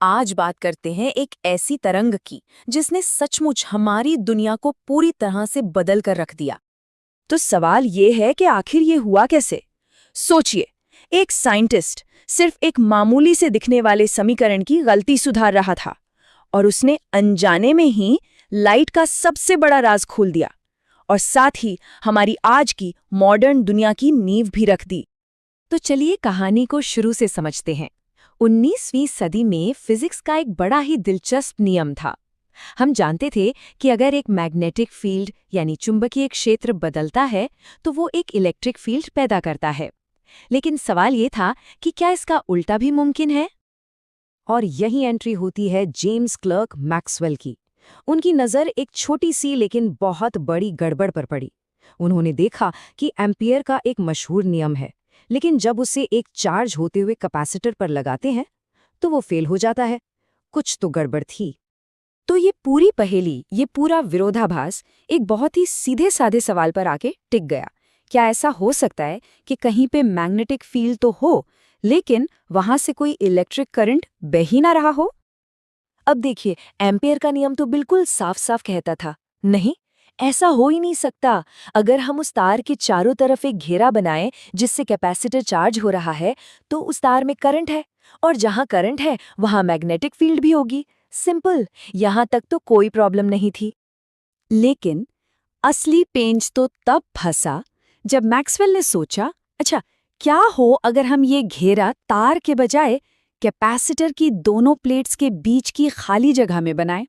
आज बात करते हैं एक ऐसी तरंग की जिसने सचमुच हमारी दुनिया को पूरी तरह से बदल कर रख दिया। तो सवाल ये है कि आखिर ये हुआ कैसे। सोचिए, एक साइंटिस्ट सिर्फ एक मामूली से दिखने वाले समीकरण की गलती सुधार रहा था और उसने अनजाने में ही लाइट का सबसे बड़ा राज खोल दिया और साथ ही हमारी आज की मॉडर्न दुनिया की नींव भी रख दी। तो चलिए कहानी को शुरू से समझते हैं। 19वीं सदी में फिजिक्स का एक बड़ा ही दिलचस्प नियम था। हम जानते थे कि अगर एक मैग्नेटिक फील्ड यानी चुंबकीय क्षेत्र बदलता है तो वो एक इलेक्ट्रिक फील्ड पैदा करता है। लेकिन सवाल ये था कि क्या इसका उल्टा भी मुमकिन है? और यही एंट्री होती है जेम्स क्लर्क मैक्सवेल की। उनकी नज़र एक छोटी सी लेकिन बहुत बड़ी गड़बड़ पर पड़ी। उन्होंने देखा कि एम्पियर का एक मशहूर नियम है, लेकिन जब उसे एक चार्ज होते हुए कैपेसिटर पर लगाते हैं तो वो फेल हो जाता है। कुछ तो गड़बड़ थी। तो ये पूरी पहेली, ये पूरा विरोधाभास एक बहुत ही सीधे साधे सवाल पर आके टिक गया। क्या ऐसा हो सकता है कि कहीं पे मैग्नेटिक फील्ड तो हो, लेकिन वहां से कोई इलेक्ट्रिक करंट बह ही ना रहा हो? अब देखिए, एम्पियर का नियम तो बिल्कुल साफ साफ कहता था, नहीं, ऐसा हो ही नहीं सकता। अगर हम उस तार के चारों तरफ एक घेरा बनाएं जिससे कैपेसिटर चार्ज हो रहा है, तो उस तार में करंट है, और जहां करंट है वहां मैग्नेटिक फील्ड भी होगी। सिंपल। यहां तक तो कोई प्रॉब्लम नहीं थी। लेकिन असली पेंच तो तब फंसा जब मैक्सवेल ने सोचा, अच्छा, क्या हो अगर हम ये घेरा तार के बजाय कैपेसिटर की दोनों प्लेट्स के बीच की खाली जगह में बनाएं।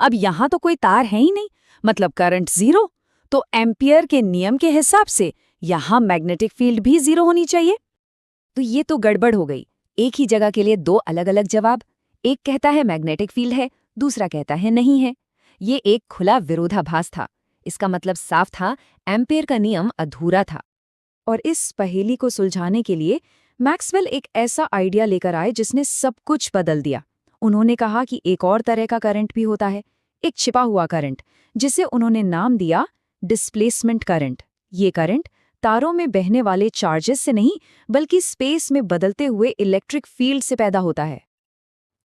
अब यहां तो कोई तार है ही नहीं, मतलब करंट जीरो। तो एम्पियर के नियम के हिसाब से यहां मैग्नेटिक फील्ड भी जीरो होनी चाहिए। तो ये तो गड़बड़ हो गई। एक ही जगह के लिए दो अलग अलग जवाब। एक कहता है मैग्नेटिक फील्ड है, दूसरा कहता है नहीं है। ये एक खुला विरोधाभास था। इसका मतलब साफ था, एम्पियर का नियम अधूरा था। और इस पहेली को सुलझाने के लिए मैक्सवेल एक ऐसा आइडिया लेकर आए जिसने सब कुछ बदल दिया। उन्होंने कहा कि एक और तरह का करंट भी होता है, एक छिपा हुआ करंट, जिसे उन्होंने नाम दिया डिस्प्लेसमेंट करंट। ये करंट तारों में बहने वाले चार्जेस से नहीं, बल्कि स्पेस में बदलते हुए इलेक्ट्रिक फील्ड से पैदा होता है।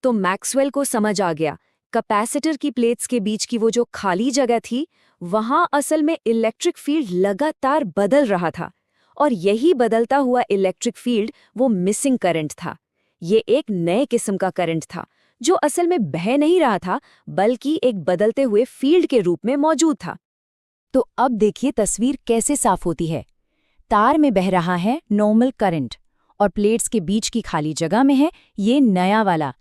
तो मैक्सवेल को समझ आ गया, कैपेसिटर की प्लेट्स के बीच की वो जो खाली जगह थी, वहां असल में इलेक्ट्रिक फील्ड लगातार बदल रहा था। और यही बदलता हुआ इलेक्ट्रिक फील्ड वो मिसिंग करंट था। ये एक नए किस्म का करंट था जो असल में बह नहीं रहा था, बल्कि एक बदलते हुए फील्ड के रूप में मौजूद था। तो अब देखिए तस्वीर कैसे साफ होती है। तार में बह रहा है नॉर्मल करंट और प्लेट्स के बीच की खाली जगह में है ये नया वाला